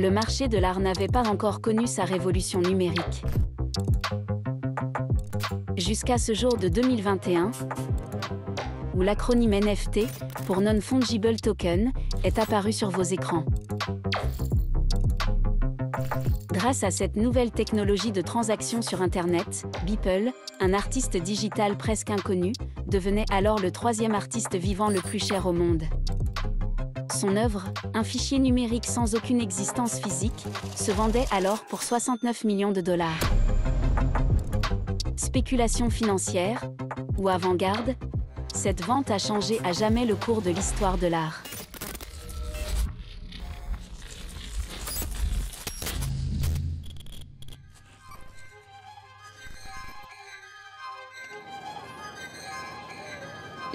le marché de l'art n'avait pas encore connu sa révolution numérique. Jusqu'à ce jour de 2021, où l'acronyme NFT, pour Non-Fungible Token, est apparu sur vos écrans. Grâce à cette nouvelle technologie de transaction sur Internet, Beeple, un artiste digital presque inconnu, devenait alors le 3e artiste vivant le plus cher au monde. Son œuvre, un fichier numérique sans aucune existence physique, se vendait alors pour 69 millions de dollars. Spéculation financière, ou avant-garde, cette vente a changé à jamais le cours de l'histoire de l'art.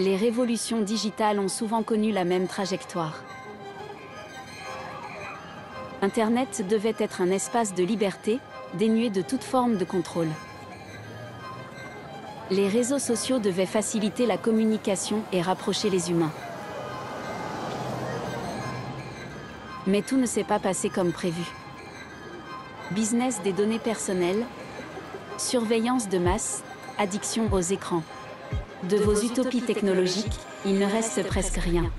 Les révolutions digitales ont souvent connu la même trajectoire. Internet devait être un espace de liberté, dénué de toute forme de contrôle. Les réseaux sociaux devaient faciliter la communication et rapprocher les humains. Mais tout ne s'est pas passé comme prévu. Business des données personnelles, surveillance de masse, addiction aux écrans. De vos utopies technologiques, il ne reste presque rien.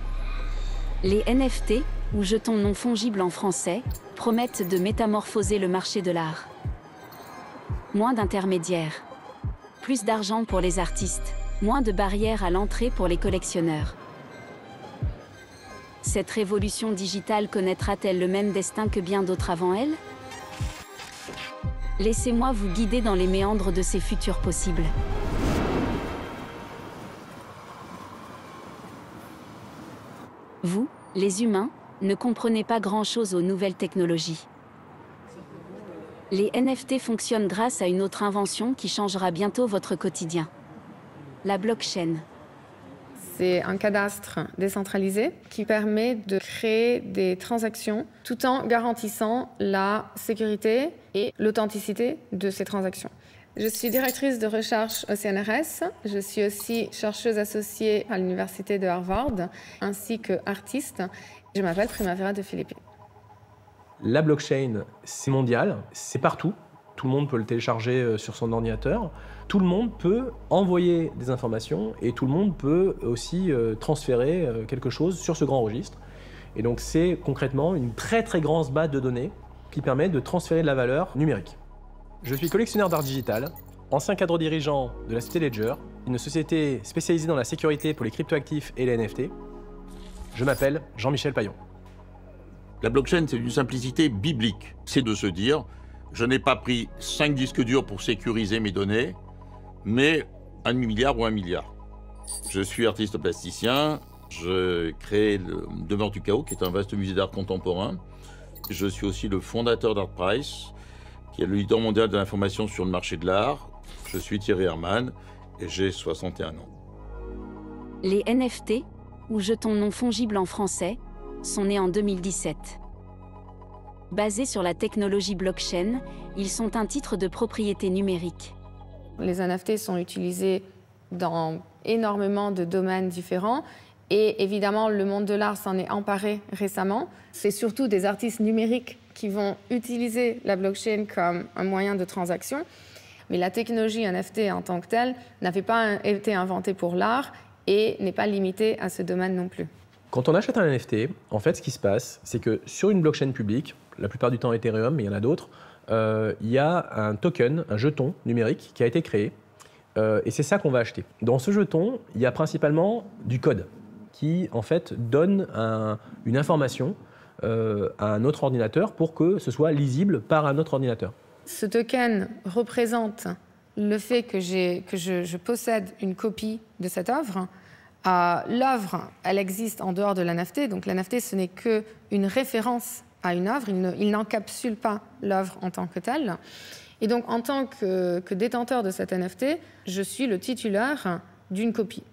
Les NFT, ou jetons non fongibles en français, promettent de métamorphoser le marché de l'art. Moins d'intermédiaires. Plus d'argent pour les artistes, moins de barrières à l'entrée pour les collectionneurs. Cette révolution digitale connaîtra-t-elle le même destin que bien d'autres avant elle? Laissez-moi vous guider dans les méandres de ces futurs possibles. Vous, les humains, ne comprenez pas grand-chose aux nouvelles technologies. Les NFT fonctionnent grâce à une autre invention qui changera bientôt votre quotidien. La blockchain. C'est un cadastre décentralisé qui permet de créer des transactions tout en garantissant la sécurité et l'authenticité de ces transactions. Je suis directrice de recherche au CNRS. Je suis aussi chercheuse associée à l'Université de Harvard, ainsi qu'artiste. Je m'appelle Primavera de Filippi. La blockchain, c'est mondial, c'est partout. Tout le monde peut le télécharger sur son ordinateur. Tout le monde peut envoyer des informations et tout le monde peut aussi transférer quelque chose sur ce grand registre. Et donc c'est concrètement une très très grande base de données qui permet de transférer de la valeur numérique. Je suis collectionneur d'art digital, ancien cadre dirigeant de la société Ledger, une société spécialisée dans la sécurité pour les cryptoactifs et les NFT. Je m'appelle Jean-Michel Payon. La blockchain, c'est d'une simplicité biblique. C'est de se dire, je n'ai pas pris 5 disques durs pour sécuriser mes données, mais un demi-milliard ou 1 milliard. Je suis artiste plasticien, je crée le Demeure du Chaos, qui est un vaste musée d'art contemporain. Je suis aussi le fondateur d'ArtPrice, qui est le leader mondial de l'information sur le marché de l'art. Je suis Thierry Hermann et j'ai 61 ans. Les NFT, ou jetons non fongibles en français, sont nés en 2017. Basés sur la technologie blockchain, ils sont un titre de propriété numérique. Les NFT sont utilisés dans énormément de domaines différents et évidemment, le monde de l'art s'en est emparé récemment. C'est surtout des artistes numériques qui vont utiliser la blockchain comme un moyen de transaction. Mais la technologie NFT en tant que telle n'avait pas été inventée pour l'art et n'est pas limitée à ce domaine non plus. Quand on achète un NFT, en fait, ce qui se passe, c'est que sur une blockchain publique, la plupart du temps Ethereum, mais il y en a d'autres, il y a un token, un jeton numérique qui a été créé. Et c'est ça qu'on va acheter. Dans ce jeton, il y a principalement du code qui, en fait, donne une information à un autre ordinateur pour que ce soit lisible par un autre ordinateur. Ce token représente le fait que je possède une copie de cette œuvre. L'œuvre, elle existe en dehors de l'NFT, donc l'NFT, ce n'est qu'une référence à une œuvre, il n'encapsule pas l'œuvre en tant que telle. Et donc, en tant que détenteur de cet NFT, je suis le titulaire d'une copie.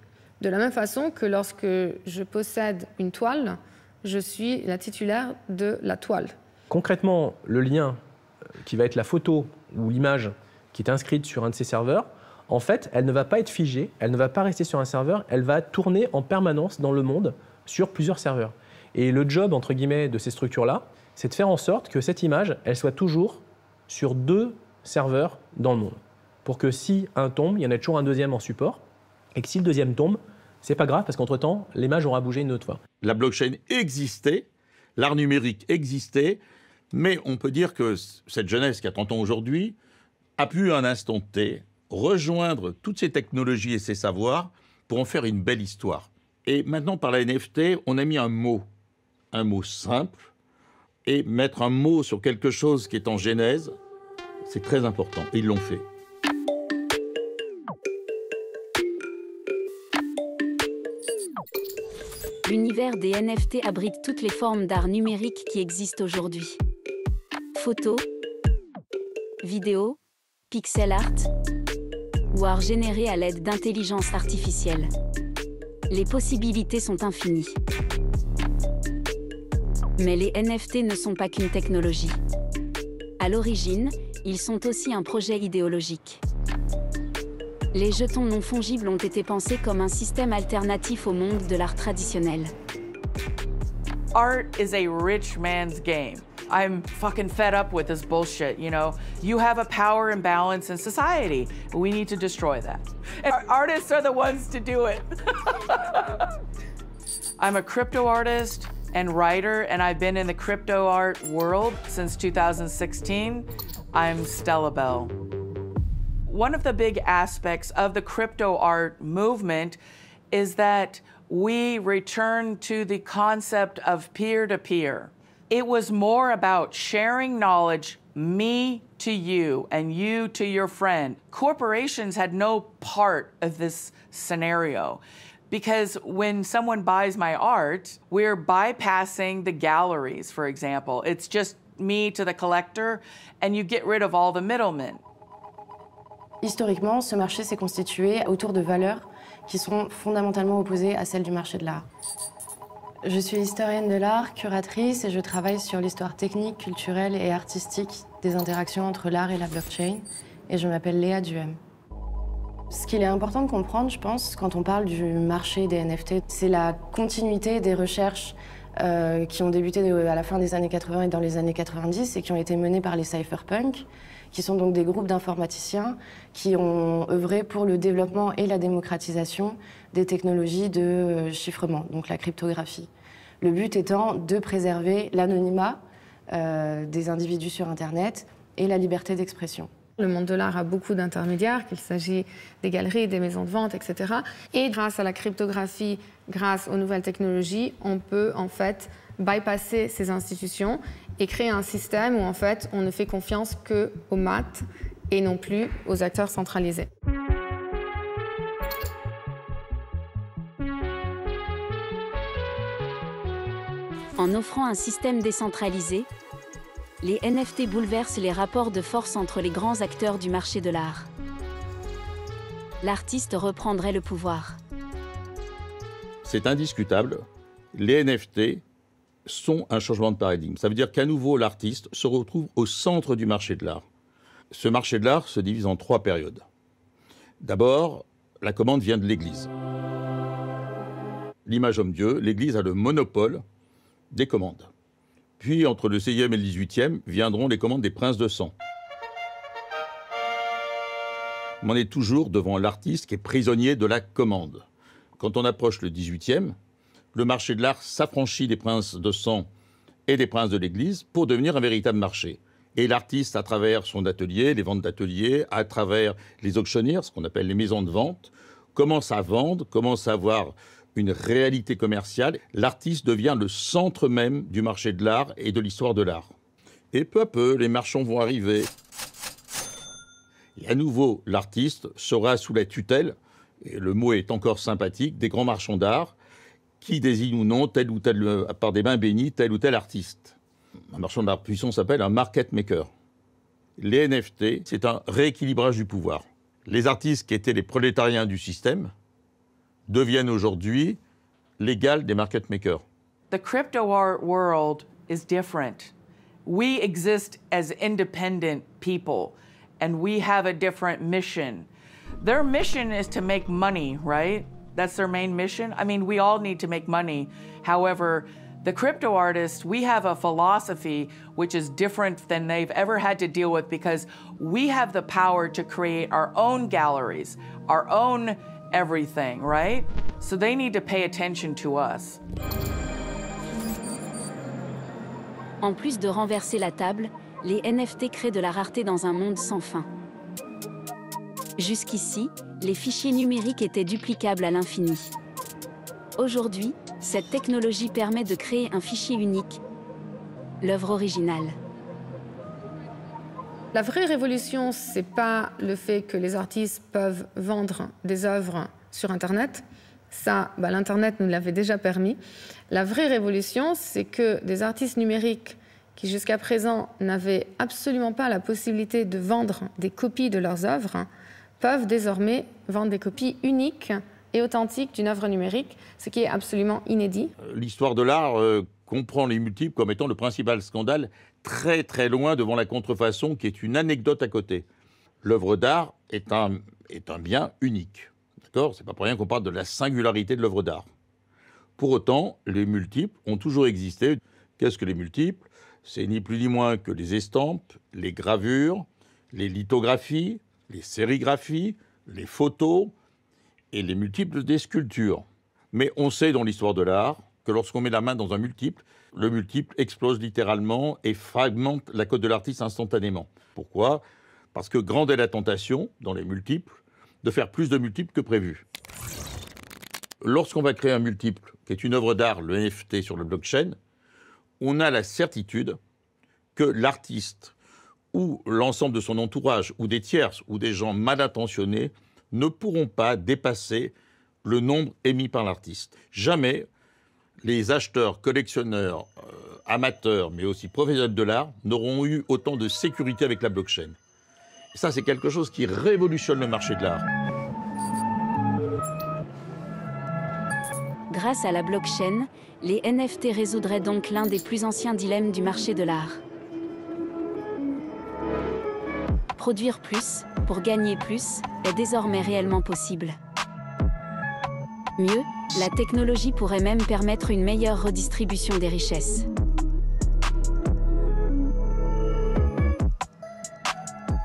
De la même façon que lorsque je possède une toile, je suis la titulaire de la toile. Concrètement, le lien qui va être la photo ou l'image qui est inscrite sur un de ces serveurs, en fait, elle ne va pas être figée, elle ne va pas rester sur un serveur, elle va tourner en permanence dans le monde sur plusieurs serveurs. Et le job, entre guillemets, de ces structures-là, c'est de faire en sorte que cette image, elle soit toujours sur 2 serveurs dans le monde. Pour que si un tombe, il y en ait toujours un deuxième en support, et que si le deuxième tombe, c'est pas grave, parce qu'entre-temps, l'image aura bougé une autre fois. La blockchain existait, l'art numérique existait, mais on peut dire que cette jeunesse qui a 30 ans aujourd'hui a pu, à un instant T, rejoindre toutes ces technologies et ces savoirs pour en faire une belle histoire. Et maintenant, par la NFT, on a mis un mot simple, et mettre un mot sur quelque chose qui est en genèse, c'est très important, et ils l'ont fait. L'univers des NFT abrite toutes les formes d'art numérique qui existent aujourd'hui. Photos, vidéos, pixel art ou art généré à l'aide d'intelligence artificielle. Les possibilités sont infinies. Mais les NFT ne sont pas qu'une technologie. À l'origine, ils sont aussi un projet idéologique. Les jetons non fongibles ont été pensés comme un système alternatif au monde de l'art traditionnel. Art is a rich man's game. I'm fucking fed up with this bullshit, you know? You have a power imbalance in society. We need to destroy that. And artists are the ones to do it. I'm a crypto artist and writer, and I've been in the crypto art world since 2016. I'm Stella Bell. One of the big aspects of the crypto art movement is that we return to the concept of peer-to-peer. It was more about sharing knowledge, me to you and you to your friend. Corporations had no part of this scenario because when someone buys my art, we're bypassing the galleries, for example. It's just me to the collector and you get rid of all the middlemen. Historiquement, ce marché s'est constitué autour de valeurs qui sont fondamentalement opposées à celles du marché de l'art. Je suis historienne de l'art, curatrice, et je travaille sur l'histoire technique, culturelle et artistique des interactions entre l'art et la blockchain, et je m'appelle Léa Duhem. Ce qu'il est important de comprendre, je pense, quand on parle du marché des NFT, c'est la continuité des recherches qui ont débuté à la fin des années 80 et dans les années 90 et qui ont été menées par les cypherpunks, qui sont donc des groupes d'informaticiens qui ont œuvré pour le développement et la démocratisation des technologies de chiffrement, donc la cryptographie. Le but étant de préserver l'anonymat des individus sur Internet et la liberté d'expression. Le monde de l'art a beaucoup d'intermédiaires, qu'il s'agit des galeries, des maisons de vente, etc. Et grâce à la cryptographie, grâce aux nouvelles technologies, on peut en fait bypasser ces institutions et créer un système où en fait on ne fait confiance qu'aux maths et non plus aux acteurs centralisés. En offrant un système décentralisé, les NFT bouleversent les rapports de force entre les grands acteurs du marché de l'art. L'artiste reprendrait le pouvoir. C'est indiscutable, les NFT sont un changement de paradigme. Ça veut dire qu'à nouveau, l'artiste se retrouve au centre du marché de l'art. Ce marché de l'art se divise en 3 périodes. D'abord, la commande vient de l'Église. L'image homme-dieu, l'Église a le monopole des commandes. Puis, entre le 16e et le 18e, viendront les commandes des princes de sang. On est toujours devant l'artiste qui est prisonnier de la commande. Quand on approche le 18e, le marché de l'art s'affranchit des princes de sang et des princes de l'Église pour devenir un véritable marché. Et l'artiste, à travers son atelier, les ventes d'ateliers, à travers les auctionnaires, ce qu'on appelle les maisons de vente, commence à vendre, commence à avoir une réalité commerciale. L'artiste devient le centre même du marché de l'art et de l'histoire de l'art. Et peu à peu, les marchands vont arriver. Et à nouveau, l'artiste sera sous la tutelle, et le mot est encore sympathique, des grands marchands d'art, qui désignent ou non tel ou tel, par des mains bénies, tel ou tel artiste. Un marchand d'art puissant s'appelle un market maker. Les NFT, c'est un rééquilibrage du pouvoir. Les artistes qui étaient les prolétariens du système deviennent aujourd'hui l'égal des market makers. The crypto art world is different. We exist as independent people, and we have a different mission. Their mission is to make money, right? That's their main mission. I mean, we all need to make money. However, The crypto artists, we have a philosophy which is different than they've ever had to deal with because we have the power to create our own galleries, our own everything, right? So they need to pay attention to us. En plus de renverser la table, les NFT créent de la rareté dans un monde sans fin. Jusqu'ici, les fichiers numériques étaient duplicables à l'infini. Aujourd'hui, cette technologie permet de créer un fichier unique, l'œuvre originale. La vraie révolution, ce n'est pas le fait que les artistes peuvent vendre des œuvres sur Internet. Ça, l'Internet nous l'avait déjà permis. La vraie révolution, c'est que des artistes numériques qui jusqu'à présent n'avaient absolument pas la possibilité de vendre des copies de leurs œuvres peuvent désormais vendre des copies uniques et authentiques d'une œuvre numérique, ce qui est absolument inédit. L'histoire de l'art comprend les multiples comme étant le principal scandale, très très loin devant la contrefaçon qui est une anecdote à côté. L'œuvre d'art est un bien unique. D'accord ? C'est pas pour rien qu'on parle de la singularité de l'œuvre d'art. Pour autant, les multiples ont toujours existé. Qu'est-ce que les multiples ? C'est ni plus ni moins que les estampes, les gravures, les lithographies, les sérigraphies, les photos et les multiples des sculptures. Mais on sait dans l'histoire de l'art que lorsqu'on met la main dans un multiple, le multiple explose littéralement et fragmente la cote de l'artiste instantanément. Pourquoi ? Parce que grande est la tentation, dans les multiples, de faire plus de multiples que prévu. Lorsqu'on va créer un multiple, qui est une œuvre d'art, le NFT sur le blockchain, on a la certitude que l'artiste ou l'ensemble de son entourage, ou des tierces, ou des gens mal intentionnés, ne pourront pas dépasser le nombre émis par l'artiste. Jamais les acheteurs, collectionneurs, amateurs, mais aussi professionnels de l'art, n'auront eu autant de sécurité avec la blockchain. Et ça, c'est quelque chose qui révolutionne le marché de l'art. Grâce à la blockchain, les NFT résoudraient donc l'un des plus anciens dilemmes du marché de l'art. Produire plus, pour gagner plus, est désormais réellement possible. Mieux, la technologie pourrait même permettre une meilleure redistribution des richesses.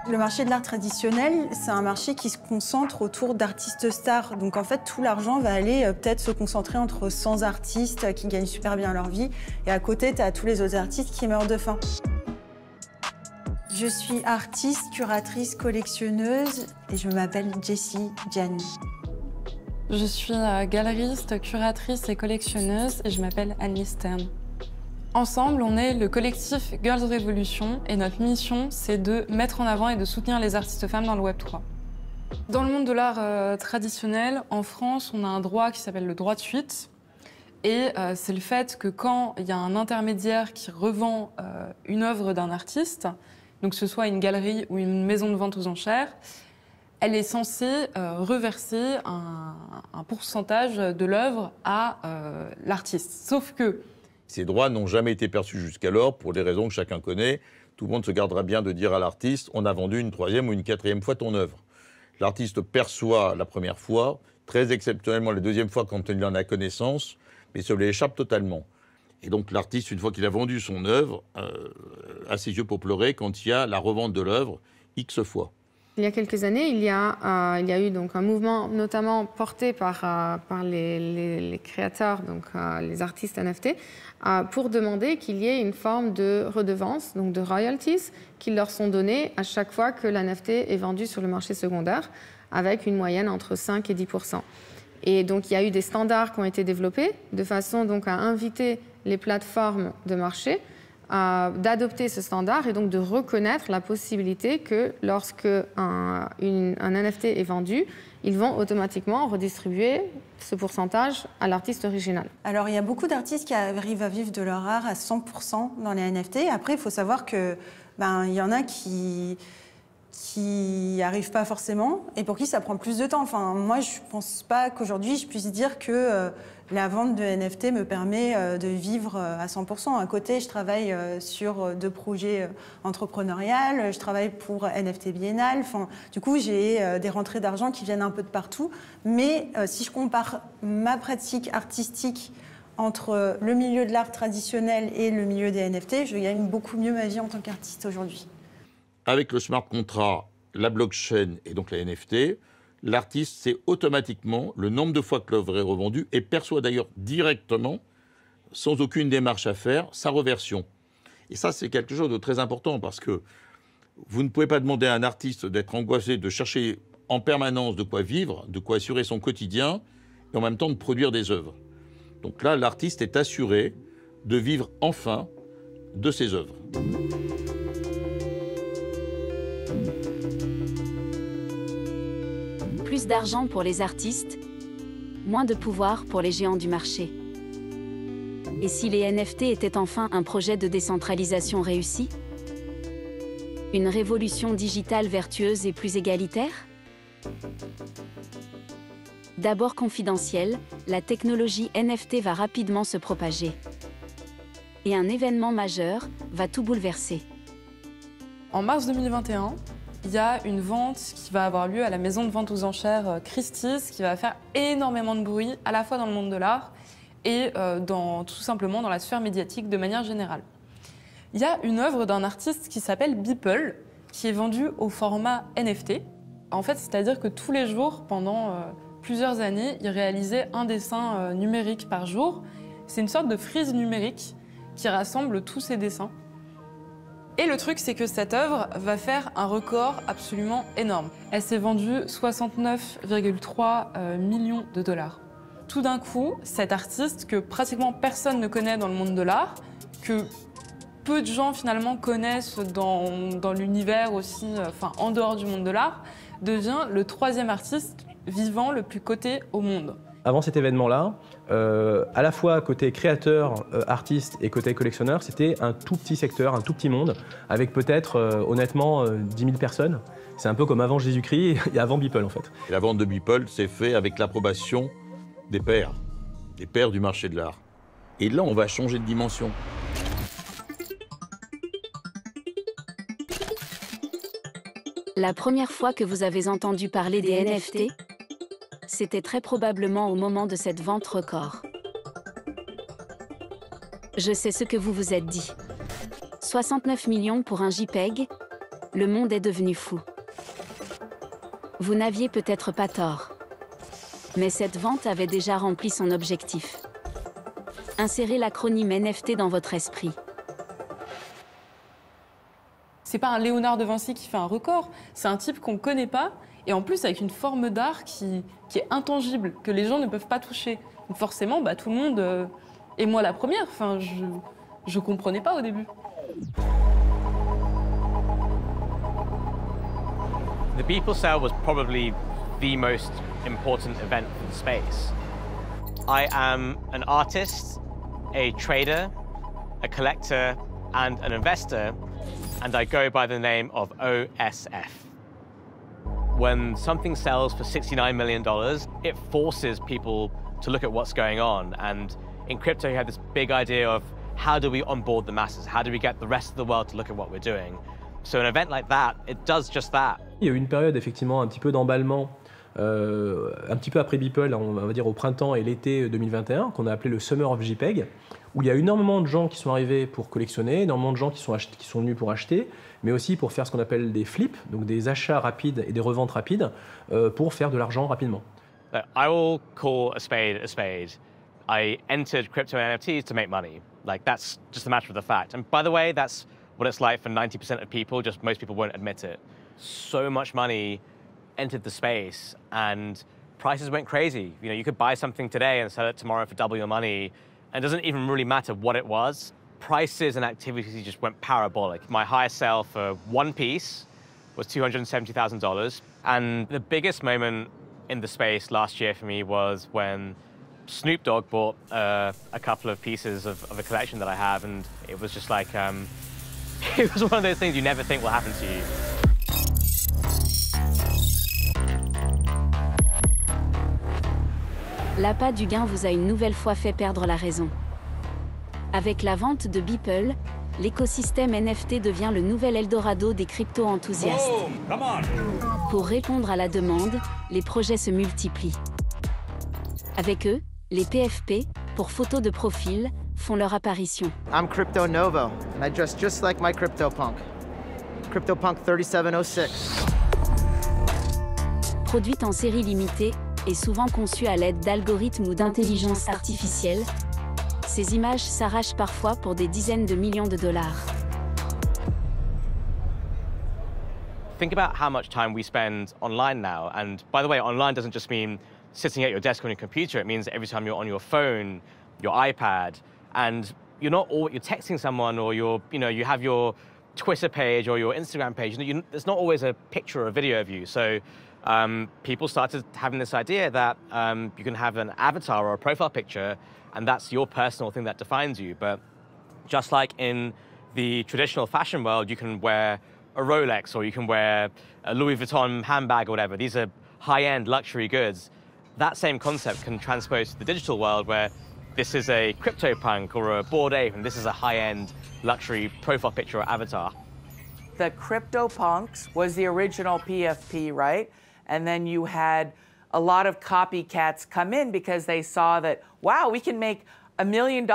Le marché de l'art traditionnel, c'est un marché qui se concentre autour d'artistes stars. Donc en fait, tout l'argent va aller peut-être se concentrer entre 100 artistes qui gagnent super bien leur vie. Et à côté, tu as tous les autres artistes qui meurent de faim. Je suis artiste, curatrice, collectionneuse et je m'appelle Jessie Gianni. Je suis galeriste, curatrice et collectionneuse et je m'appelle Annie Stern. Ensemble, on est le collectif Girls Revolution et notre mission, c'est de mettre en avant et de soutenir les artistes femmes dans le Web 3. Dans le monde de l'art traditionnel, en France, on a un droit qui s'appelle le droit de suite. Et c'est le fait que quand il y a un intermédiaire qui revend une œuvre d'un artiste, donc que ce soit une galerie ou une maison de vente aux enchères, elle est censée reverser un pourcentage de l'œuvre à l'artiste. Sauf que ces droits n'ont jamais été perçus jusqu'alors, pour des raisons que chacun connaît. Tout le monde se gardera bien de dire à l'artiste « on a vendu une troisième ou une quatrième fois ton œuvre ». L'artiste perçoit la première fois, très exceptionnellement la deuxième fois quand il en a connaissance, mais ça lui échappe totalement. Et donc l'artiste, une fois qu'il a vendu son œuvre, a ses yeux pour pleurer quand il y a la revente de l'œuvre X fois. Il y a quelques années, il y a eu donc un mouvement notamment porté par les créateurs, donc les artistes NFT, pour demander qu'il y ait une forme de redevance, donc de royalties, qui leur sont données à chaque fois que l'NFT est vendu sur le marché secondaire, avec une moyenne entre 5 et 10%. Et donc il y a eu des standards qui ont été développés de façon donc à inviter les plateformes de marché d'adopter ce standard et donc de reconnaître la possibilité que lorsque un NFT est vendu, ils vont automatiquement redistribuer ce pourcentage à l'artiste original. Alors il y a beaucoup d'artistes qui arrivent à vivre de leur art à 100% dans les NFT. Après, il faut savoir que il y en a qui n'y arrivent pas forcément et pour qui ça prend plus de temps. Enfin, moi, je ne pense pas qu'aujourd'hui, je puisse dire que la vente de NFT me permet de vivre à 100%. À côté, je travaille sur 2 projets entrepreneuriaux, je travaille pour NFT Biennale. Enfin, du coup, j'ai des rentrées d'argent qui viennent un peu de partout. Mais si je compare ma pratique artistique entre le milieu de l'art traditionnel et le milieu des NFT, je gagne beaucoup mieux ma vie en tant qu'artiste aujourd'hui. Avec le smart contract, la blockchain et donc la NFT, l'artiste sait automatiquement le nombre de fois que l'œuvre est revendue et perçoit d'ailleurs directement, sans aucune démarche à faire, sa reversion. Et ça, c'est quelque chose de très important parce que vous ne pouvez pas demander à un artiste d'être angoissé, de chercher en permanence de quoi vivre, de quoi assurer son quotidien et en même temps de produire des œuvres. Donc là, l'artiste est assuré de vivre enfin de ses œuvres. Plus d'argent pour les artistes, moins de pouvoir pour les géants du marché. Et si les NFT étaient enfin un projet de décentralisation réussi? Une révolution digitale vertueuse et plus égalitaire? D'abord confidentielle, la technologie NFT va rapidement se propager. Et un événement majeur va tout bouleverser. En mars 2021, il y a une vente qui va avoir lieu à la maison de vente aux enchères Christie's qui va faire énormément de bruit, à la fois dans le monde de l'art et tout simplement dans la sphère médiatique de manière générale. Il y a une œuvre d'un artiste qui s'appelle Beeple, qui est vendue au format NFT. En fait, c'est-à-dire que tous les jours, pendant plusieurs années, il réalisait un dessin numérique par jour. C'est une sorte de frise numérique qui rassemble tous ses dessins. Et le truc, c'est que cette œuvre va faire un record absolument énorme. Elle s'est vendue 69,3 millions de dollars. Tout d'un coup, cet artiste que pratiquement personne ne connaît dans le monde de l'art, que peu de gens finalement connaissent dans l'univers aussi, en dehors du monde de l'art, devient le 3e artiste vivant le plus coté au monde. Avant cet événement-là, à la fois côté créateur, artiste et côté collectionneur, c'était un tout petit secteur, un tout petit monde, avec peut-être, honnêtement, 10 000 personnes. C'est un peu comme avant Jésus-Christ et avant Beeple, en fait. Et la vente de Beeple s'est faite avec l'approbation des pairs du marché de l'art. Et là, on va changer de dimension. La première fois que vous avez entendu parler des NFT, c'était très probablement au moment de cette vente record. Je sais ce que vous vous êtes dit. 69 millions pour un JPEG, le monde est devenu fou. Vous n'aviez peut-être pas tort. Mais cette vente avait déjà rempli son objectif. Insérez l'acronyme NFT dans votre esprit. C'est pas un Léonard de Vinci qui fait un record, c'est un type qu'on ne connaît pas, et en plus avec une forme d'art qui est intangible, que les gens ne peuvent pas toucher. Donc forcément, tout le monde, et moi la première, je comprenais pas au début. The Beeple sale was probably the most important event for the space. I am an artist, a trader, a collector, and an investor, and I go by the name of OSF. When something sells for $69 million, it forces people to look at what's going on. And in crypto, you have this big idea of how do we onboard the masses? How do we get the rest of the world to look at what we're doing? So an event like that, it does just that. Il y a eu une période effectivement un petit peu d'emballement, un petit peu après Beeple, on va dire au printemps et l'été 2021, qu'on a appelé le Summer of JPEG, où il y a énormément de gens qui sont arrivés pour collectionner, énormément de gens qui sont venus pour acheter, mais aussi pour faire ce qu'on appelle des flips, donc des achats rapides et des reventes rapides, pour faire de l'argent rapidement. I will call a spade a spade. I entered crypto and NFTs to make money. Like, that's just a matter of the fact. And by the way, that's what it's like for 90% of people, just most people won't admit it. So much money entered the space and prices went crazy. You know, you could buy something today and sell it tomorrow for double your money. And it doesn't even really matter what it was. Prices and activity just went parabolic. My highest sale for one piece was $270,000. And the biggest moment in the space last year for me was when Snoop Dogg bought a couple of pieces of a collection that I have, and it was just like, it was one of those things you never think will happen to you. L'appât du gain vous a une nouvelle fois fait perdre la raison. Avec la vente de Beeple, l'écosystème NFT devient le nouvel Eldorado des crypto-enthousiastes. Pour répondre à la demande, les projets se multiplient. Avec eux, les PFP, pour photos de profil font leur apparition. I'm Crypto Novo, and I dress just like my CryptoPunk. CryptoPunk 3706. Produite en série limitée et souvent conçue à l'aide d'algorithmes ou d'intelligence artificielle, ces images s'arrachent parfois pour des dizaines de millions de dollars. Think about how much time we spend online now. And by the way, online doesn't just mean sitting at your desk on your computer. It means every time you're on your phone, your iPad, and you're texting someone, or you have your Twitter page or your Instagram page. There's not always a picture or a video of you. So people started having this idea that you can have an avatar or a profile picture, and that's your personal thing that defines you. But just like in the traditional fashion world, you can wear a Rolex or you can wear a Louis Vuitton handbag or whatever. These are high-end luxury goods. That same concept can transpose to the digital world where this is a CryptoPunk or a Bored Ape and this is a high-end luxury profile picture or avatar. The CryptoPunks was the original PFP, right? And then you had a lot of copycats come in because they saw that, wow, we can make $1 million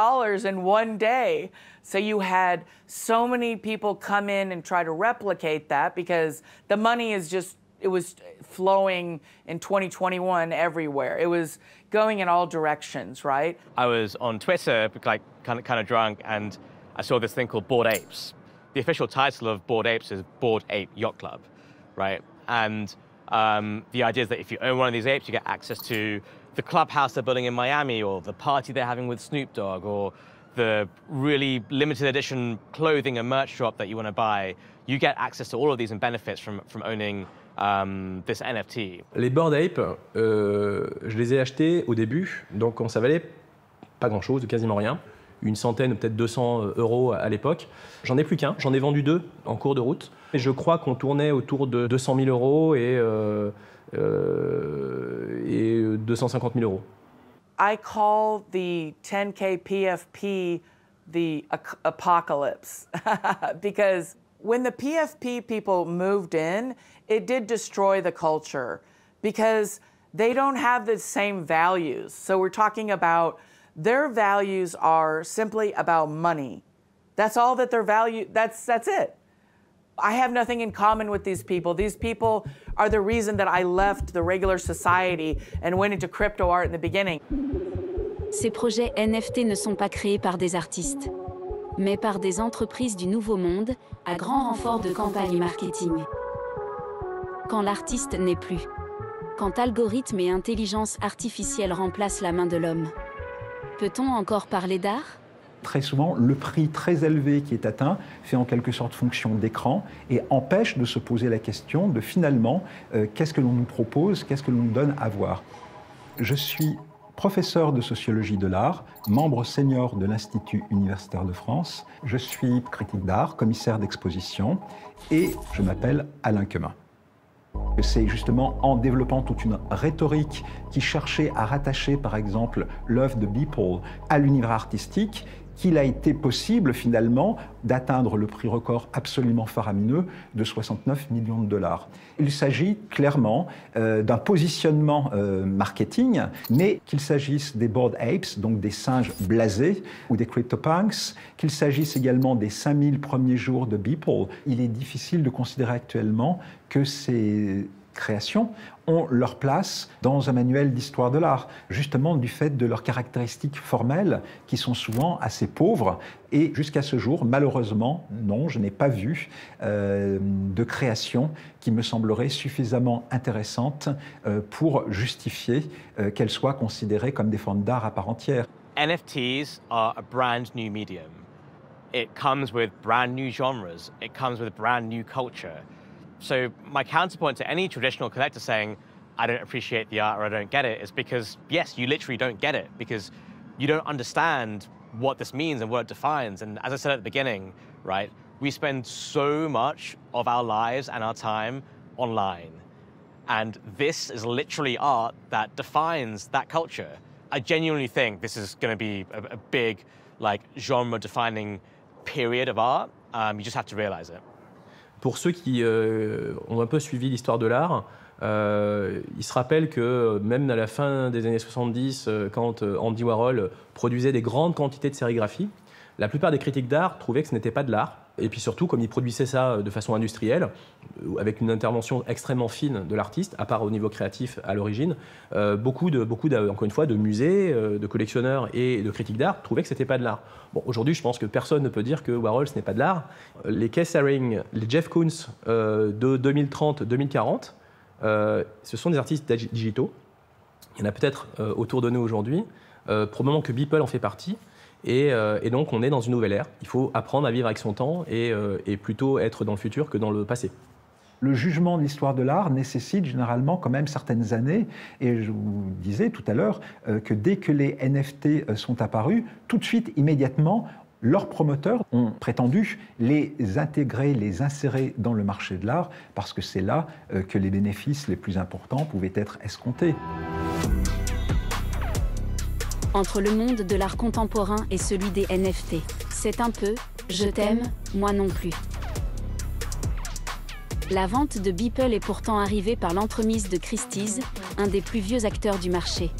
in one day. So you had so many people come in and try to replicate that because the money it was flowing in 2021 everywhere. It was going in all directions, right? I was on Twitter, like kind of drunk, and I saw this thing called Bored Apes. The official title of Bored Apes is Bored Ape Yacht Club, right? And the idea is that if you own one of these apes, you get access to the clubhouse they're building in Miami, or the party they're having with Snoop Dogg, or the really limited edition clothing and merch drop that you want to buy. You get access to all of these and benefits from owning this NFT. Les Bored Ape, je les ai achetés au début, donc ça valait pas grand-chose, quasiment rien. Une centaine, peut-être 200 € à l'époque. J'en ai plus qu'un, j'en ai vendu 2 en cours de route. Et je crois qu'on tournait autour de 200 000 € et 250 000 €. I call the 10K PFP the apocalypse because when the PFP people moved in, it did destroy the culture because they don't have the same values. So we're talking about their values are simply about money. That's all that their value, that's it. I have nothing in common with these people. These people are the reason that I left the regular society and went into crypto art in the beginning. Ces projets NFT ne sont pas créés par des artistes, mais par des entreprises du Nouveau Monde, à grand renfort de campagne marketing. Quand l'artiste n'est plus, quand algorithmes et intelligence artificielle remplacent la main de l'homme, peut-on encore parler d'art ? Très souvent, le prix très élevé qui est atteint fait en quelque sorte fonction d'écran et empêche de se poser la question de finalement qu'est-ce que l'on nous propose, qu'est-ce que l'on nous donne à voir. Je suis professeur de sociologie de l'art, membre senior de l'Institut universitaire de France. Je suis critique d'art, commissaire d'exposition et je m'appelle Alain Quemin. C'est justement en développant toute une rhétorique qui cherchait à rattacher par exemple l'œuvre de Beeple à l'univers artistique qu'il a été possible finalement d'atteindre le prix record absolument faramineux de 69 millions de $. Il s'agit clairement d'un positionnement marketing, mais qu'il s'agisse des Bored Apes, donc des singes blasés, ou des CryptoPunks, qu'il s'agisse également des 5000 premiers jours de Beeple, il est difficile de considérer actuellement que ces créations ont leur place dans un manuel d'histoire de l'art, justement du fait de leurs caractéristiques formelles qui sont souvent assez pauvres. Et jusqu'à ce jour, malheureusement, non, je n'ai pas vu de création qui me semblerait suffisamment intéressante pour justifier qu'elles soient considérées comme des formes d'art à part entière. NFTs are a brand new medium. It comes with brand new genres. It comes with brand new culture. So my counterpoint to any traditional collector saying, I don't appreciate the art or I don't get it, is because, yes, you literally don't get it because you don't understand what this means and what it defines. And as I said at the beginning, right, we spend so much of our lives and our time online. And this is literally art that defines that culture. I genuinely think this is going to be a big, like, genre-defining period of art. You just have to realize it. Pour ceux qui ont un peu suivi l'histoire de l'art, Il se rappelle que même à la fin des années 70, quand Andy Warhol produisait des grandes quantités de sérigraphie, la plupart des critiques d'art trouvaient que ce n'était pas de l'art. Et puis surtout, comme il produisait ça de façon industrielle, avec une intervention extrêmement fine de l'artiste, à part au niveau créatif à l'origine, beaucoup encore une fois, de musées, de collectionneurs et de critiques d'art trouvaient que ce n'était pas de l'art. Bon, aujourd'hui, je pense que personne ne peut dire que Warhol, ce n'est pas de l'art. Les Keith Haring, les Jeff Koons de 2030-2040, ce sont des artistes digitaux. Il y en a peut-être autour de nous aujourd'hui. Probablement que Beeple en fait partie. Et donc, on est dans une nouvelle ère. Il faut apprendre à vivre avec son temps et plutôt être dans le futur que dans le passé. Le jugement de l'histoire de l'art nécessite généralement quand même certaines années. Et je vous disais tout à l'heure que dès que les NFT sont apparus, tout de suite, immédiatement, leurs promoteurs ont prétendu les intégrer, les insérer dans le marché de l'art, parce que c'est là que les bénéfices les plus importants pouvaient être escomptés. Entre le monde de l'art contemporain et celui des NFT, c'est un peu « je t'aime, moi non plus ». La vente de Beeple est pourtant arrivée par l'entremise de Christie's, un des plus vieux acteurs du marché.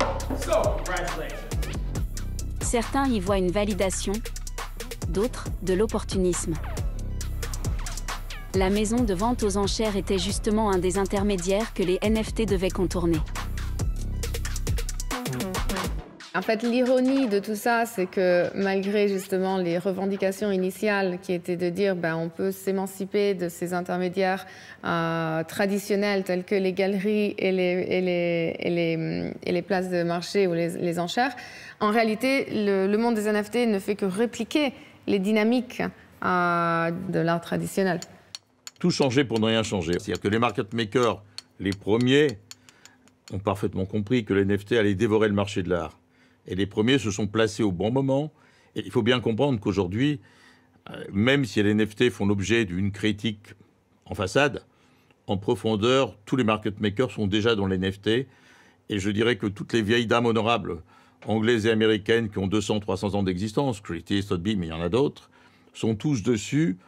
Certains y voient une validation, d'autres de l'opportunisme. La maison de vente aux enchères était justement un des intermédiaires que les NFT devaient contourner. En fait, l'ironie de tout ça, c'est que malgré justement les revendications initiales qui étaient de dire on peut s'émanciper de ces intermédiaires traditionnels tels que les galeries et les places de marché ou les enchères, en réalité, le monde des NFT ne fait que répliquer les dynamiques de l'art traditionnel. Tout changer pour ne rien changer. C'est-à-dire que les market makers, les premiers, ont parfaitement compris que les NFT allaient dévorer le marché de l'art. Et les premiers se sont placés au bon moment. Et il faut bien comprendre qu'aujourd'hui, même si les NFT font l'objet d'une critique en façade, en profondeur, tous les market makers sont déjà dans les NFT. Et je dirais que toutes les vieilles dames honorables, anglaises et américaines, qui ont 200, 300 ans d'existence, Christie, Sotheby's, mais il y en a d'autres, sont tous dessus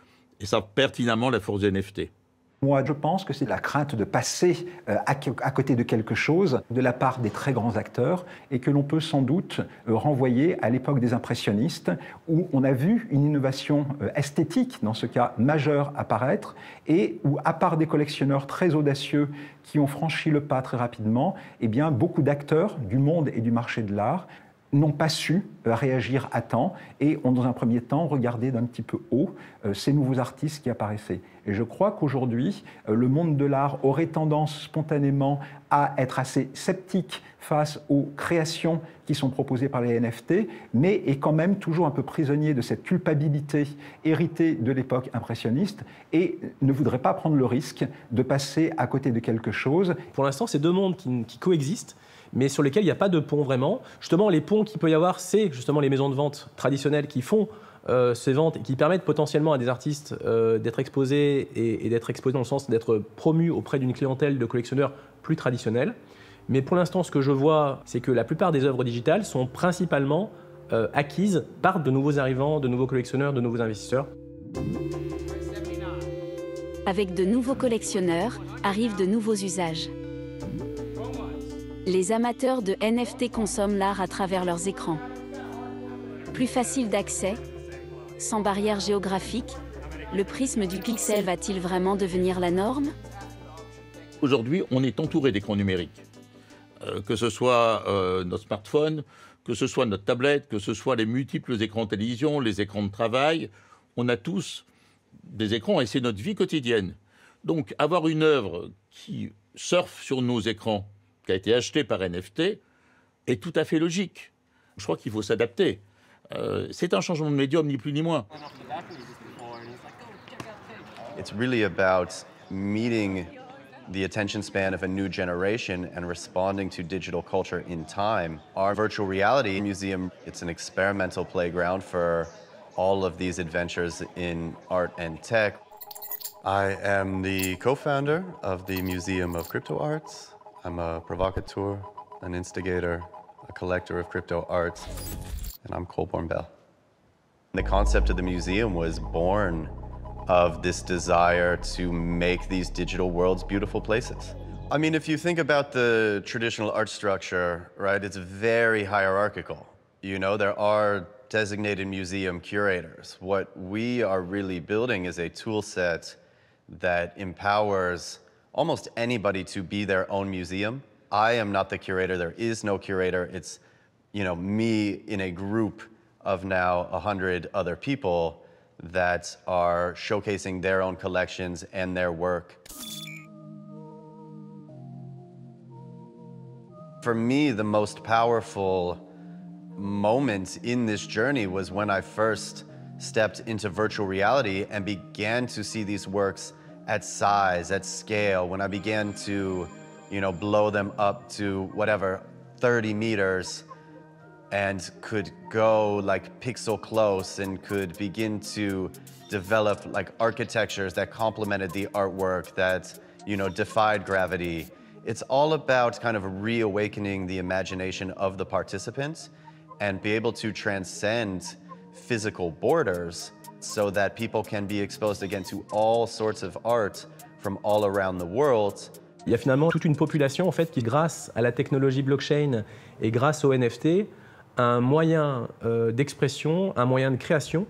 et savent pertinemment la force des NFT. Moi, je pense que c'est la crainte de passer à côté de quelque chose de la part des très grands acteurs et que l'on peut sans doute renvoyer à l'époque des impressionnistes où on a vu une innovation esthétique, dans ce cas majeure, apparaître et où, à part des collectionneurs très audacieux qui ont franchi le pas très rapidement, eh bien, beaucoup d'acteurs du monde et du marché de l'art n'ont pas su réagir à temps et ont, dans un premier temps, regardé d'un petit peu haut ces nouveaux artistes qui apparaissaient. Et je crois qu'aujourd'hui, le monde de l'art aurait tendance spontanément à être assez sceptique face aux créations qui sont proposées par les NFT, mais est quand même toujours un peu prisonnier de cette culpabilité héritée de l'époque impressionniste et ne voudrait pas prendre le risque de passer à côté de quelque chose. Pour l'instant, c'est deux mondes qui coexistent, mais sur lesquels il n'y a pas de pont vraiment. Justement, les ponts qu'il peut y avoir, c'est justement les maisons de vente traditionnelles qui font ces ventes et qui permettent potentiellement à des artistes d'être exposés et d'être exposés dans le sens d'être promus auprès d'une clientèle de collectionneurs plus traditionnels. Mais pour l'instant, ce que je vois, c'est que la plupart des œuvres digitales sont principalement acquises par de nouveaux arrivants, de nouveaux collectionneurs, de nouveaux investisseurs. Avec de nouveaux collectionneurs, arrivent de nouveaux usages. Les amateurs de NFT consomment l'art à travers leurs écrans. Plus facile d'accès, sans barrière géographique, le prisme du pixel va-t-il vraiment devenir la norme? Aujourd'hui, on est entouré d'écrans numériques. Que ce soit notre smartphone, que ce soit notre tablette, que ce soit les multiples écrans de télévision, les écrans de travail, on a tous des écrans et c'est notre vie quotidienne. Donc, avoir une œuvre qui surfe sur nos écrans, qui a été achetée par NFT, est tout à fait logique. Je crois qu'il faut s'adapter. C'est un changement de médium, ni plus ni moins. It's really about meeting the attention span of a new generation and responding to digital culture in time. Our virtual reality museum, it's an experimental playground for all of these adventures in art and tech. I am the co-founder of the Museum of Crypto Arts. I'm a provocateur, an instigator, a collector of crypto arts, and I'm Colborne Bell. The concept of the museum was born of this desire to make these digital worlds beautiful places. I mean, if you think about the traditional art structure, right, it's very hierarchical. You know, there are designated museum curators. What we are really building is a tool set that empowers almost anybody to be their own museum. I am not the curator. There is no curator. It's, you know, me in a group of now 100 other people that are showcasing their own collections and their work. For me, the most powerful moment in this journey was when I first stepped into virtual reality and began to see these works at size, at scale, when I began to, you know, blow them up to whatever, 30 meters, and could go like pixel close and could begin to develop like architectures that complemented the artwork, that, you know, defied gravity. It's all about kind of reawakening the imagination of the participants and be able to transcend physical borders so that people can be exposed again to all sorts of art from all around the world. Il y a finalement toute une population en fait qui, grâce à la technologie blockchain et grâce au NFT, a un moyen d'expression, un moyen de création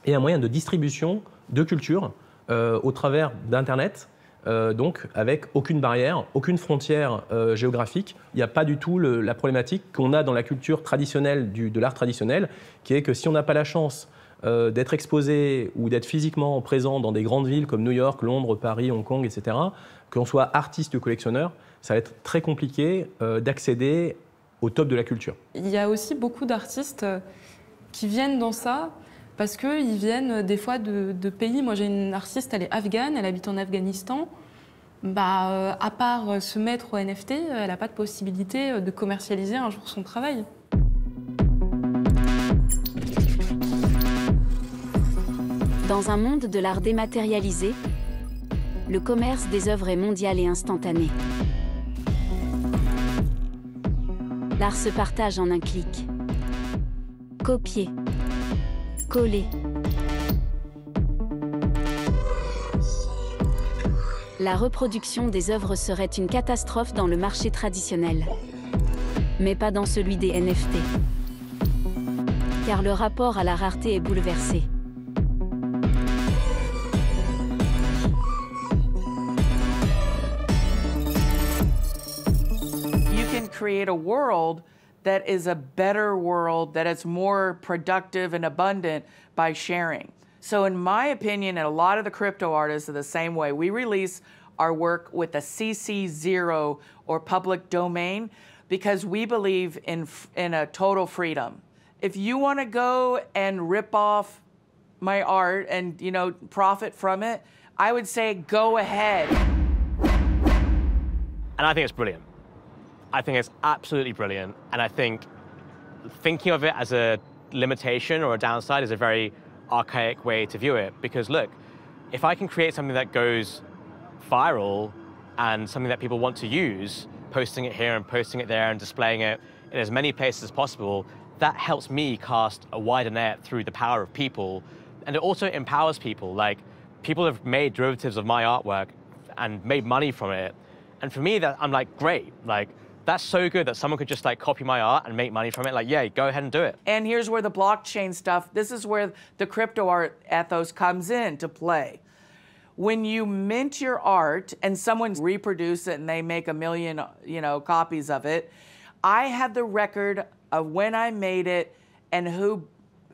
et un moyen de distribution de culture au travers d'Internet, donc avec aucune barrière, aucune frontière géographique. Il n'y a pas du tout la problématique qu'on a dans la culture traditionnelle de l'art traditionnel, qui est que si on n'a pas la chance d'être exposé ou d'être physiquement présent dans des grandes villes comme New York, Londres, Paris, Hong Kong, etc., que l'on soit artiste ou collectionneur, ça va être très compliqué d'accéder au top de la culture. Il y a aussi beaucoup d'artistes qui viennent dans ça parce qu'ils viennent des fois de pays. Moi, j'ai une artiste, elle est afghane, elle habite en Afghanistan. À part se mettre au NFT, elle n'a pas de possibilité de commercialiser un jour son travail. Dans un monde de l'art dématérialisé, le commerce des œuvres est mondial et instantané. L'art se partage en un clic. Copier. Coller. La reproduction des œuvres serait une catastrophe dans le marché traditionnel. Mais pas dans celui des NFT. Car le rapport à la rareté est bouleversé. Create a world that is a better world, that is more productive and abundant by sharing. So in my opinion, and a lot of the crypto artists are the same way, we release our work with a CC0 or public domain because we believe in a total freedom. If you want to go and rip off my art and, you know, profit from it, I would say go ahead. And I think it's brilliant. I think it's absolutely brilliant, and I think thinking of it as a limitation or a downside is a very archaic way to view it, because look, if I can create something that goes viral and something that people want to use, posting it here and posting it there and displaying it in as many places as possible, that helps me cast a wider net through the power of people, and it also empowers people. Like, people have made derivatives of my artwork and made money from it, and for me, that I'm like, great, like, that's so good that someone could just like copy my art and make money from it. Like, yeah, go ahead and do it. And here's where the blockchain stuff, this is where the crypto art ethos comes in to play. When you mint your art and someone reproduces it and they make 1 million, you know, copies of it, I have the record of when I made it and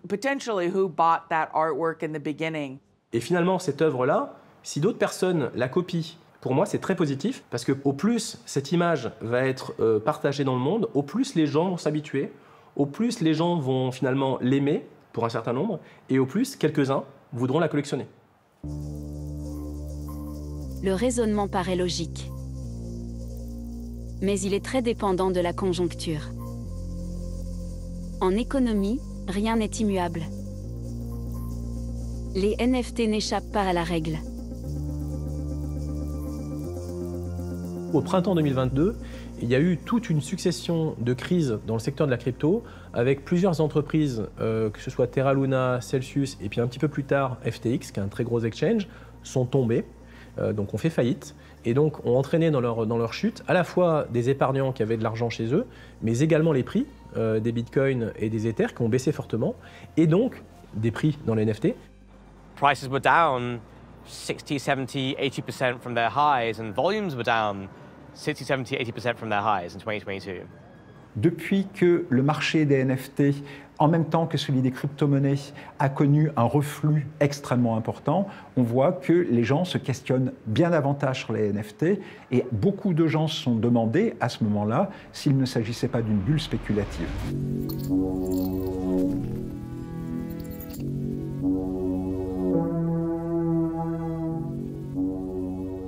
potentially who bought that artwork in the beginning. Et finalement, cette œuvre-là, si d'autres personnes la copient, pour moi, c'est très positif, parce que au plus cette image va être partagée dans le monde, au plus les gens vont s'habituer, au plus les gens vont finalement l'aimer, pour un certain nombre, et au plus quelques-uns voudront la collectionner. Le raisonnement paraît logique. Mais il est très dépendant de la conjoncture. En économie, rien n'est immuable. Les NFT n'échappent pas à la règle. Au printemps 2022, il y a eu toute une succession de crises dans le secteur de la crypto, avec plusieurs entreprises, que ce soit Terra Luna, Celsius, et puis un petit peu plus tard FTX, qui est un très gros exchange, sont tombées, donc ont fait faillite. et donc ont entraîné dans leur chute à la fois des épargnants qui avaient de l'argent chez eux, mais également les prix des bitcoins et des Ethers qui ont baissé fortement, et donc des prix dans les NFT. Prices were down 60, 70, 80% from their highs, and volumes were down 60, 70, 80% from their highs in 2022. Depuis que le marché des NFT, en même temps que celui des crypto-monnaies, a connu un reflux extrêmement important, on voit que les gens se questionnent bien davantage sur les NFT et beaucoup de gens se sont demandé à ce moment-là s'il ne s'agissait pas d'une bulle spéculative.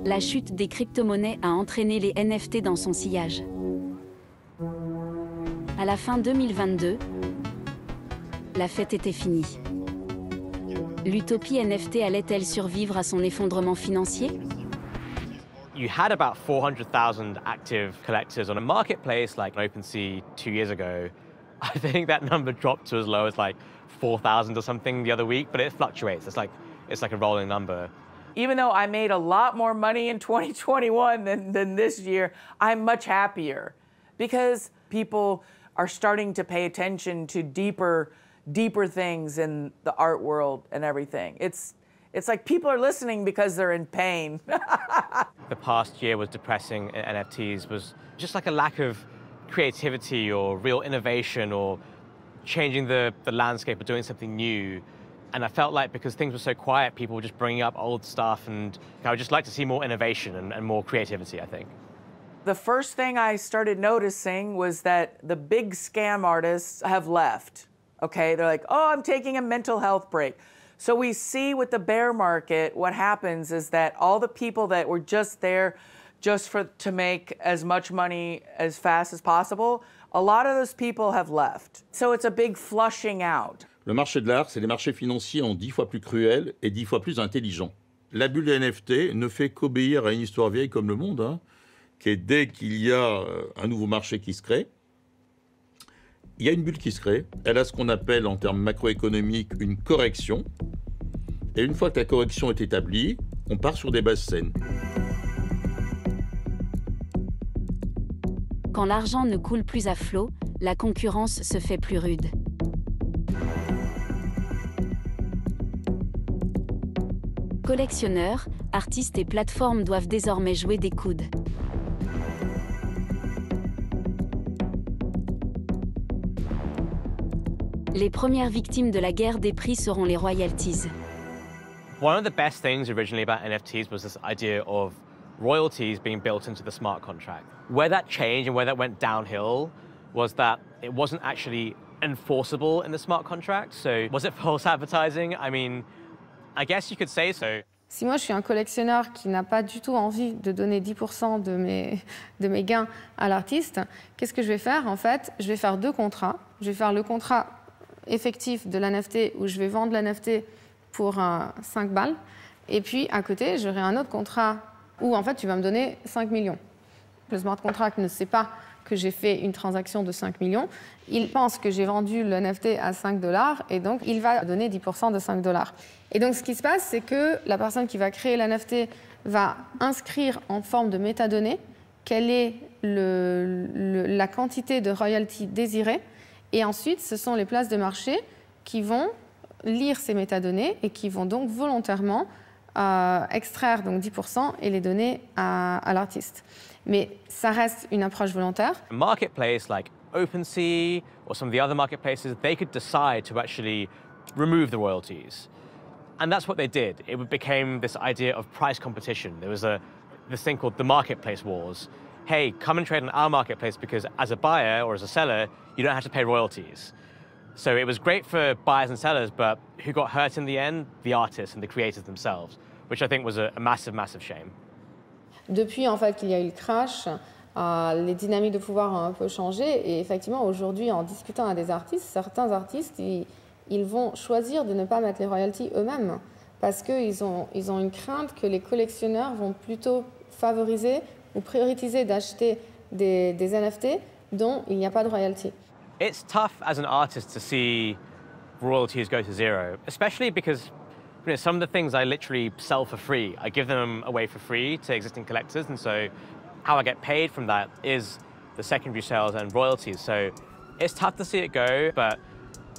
La chute des crypto-monnaies a entraîné les NFT dans son sillage. À la fin 2022, la fête était finie. L'utopie NFT allait-elle survivre à son effondrement financier? You had about 400,000 active collectors on a marketplace like OpenSea 2 years ago. I think that number dropped to as low as like 4,000 or something the other week, but it fluctuates. It's like a rolling number. Even though I made a lot more money in 2021 than this year, I'm much happier because people are starting to pay attention to deeper things in the art world and everything. It's like people are listening because they're in pain. The past year was depressing in NFTs, was just like a lack of creativity or real innovation or changing the landscape or doing something new. And I felt like because things were so quiet, people were just bringing up old stuff, and I would just like to see more innovation and more creativity, I think. The first thing I started noticing was that the big scam artists have left, okay? They're like, oh, I'm taking a mental health break. So we see with the bear market, what happens is that all the people that were just there to make as much money as fast as possible, a lot of those people have left. So it's a big flushing out. Le marché de l'art, c'est des marchés financiers en 10 fois plus cruels et 10 fois plus intelligents. La bulle des NFT ne fait qu'obéir à une histoire vieille comme le monde, hein, qui est dès qu'il y a un nouveau marché qui se crée, il y a une bulle qui se crée. Elle a ce qu'on appelle en termes macroéconomiques une correction. Et une fois que la correction est établie, on part sur des bases saines. Quand l'argent ne coule plus à flot, la concurrence se fait plus rude. Collectionneurs, artistes et plateformes doivent désormais jouer des coudes. Les premières victimes de la guerre des prix seront les royalties. One of the best things originally about NFTs was this idea of royalties being built into the smart contract. Where that changed and where that went downhill was that it wasn't actually enforceable in the smart contract. So was it false advertising? I mean, I guess you could say so. Si moi je suis un collectionneur qui n'a pas du tout envie de donner 10% de mes gains à l'artiste, qu'est-ce que je vais faire? En fait, je vais faire deux contrats. Je vais faire le contrat effectif de l'NFT où je vais vendre l'NFT pour 5 balles. Et puis à côté, j'aurai un autre contrat où en fait tu vas me donner 5 millions. Le smart contract ne sait pas que j'ai fait une transaction de 5 millions. Il pense que j'ai vendu le NFT à 5 $ et donc il va donner 10% de 5 $. Et donc ce qui se passe, c'est que la personne qui va créer l'NFT va inscrire en forme de métadonnées quelle est la quantité de royalties désirée. Et ensuite, ce sont les places de marché qui vont lire ces métadonnées et qui vont donc volontairement extraire donc 10% et les donner à l'artiste. Mais ça reste une approche volontaire. A marketplace like OpenSea or some of the other marketplaces, they could decide to actually remove the royalties. And that's what they did. It became this idea of price competition. There was this thing called the marketplace wars. Hey, come and trade on our marketplace because as a buyer or as a seller, you don't have to pay royalties. So it was great for buyers and sellers, but who got hurt in the end? The artists and the creators themselves, which I think was a massive, massive shame. Depuis en fait qu'il y a eu le crash, les dynamiques de pouvoir ont un peu changé et effectivement aujourd'hui en discutant avec des artistes, certains artistes ils vont choisir de ne pas mettre les royalties eux-mêmes parce qu'ils ont une crainte que les collectionneurs vont plutôt favoriser ou prioriser d'acheter des NFT dont il n'y a pas de royalties. It's tough as an artist to see royalties go to zero, especially because You know, some of the things I literally sell for free. I give them away for free to existing collectors, and so how I get paid from that is the secondary sales and royalties. So it's tough to see it go, but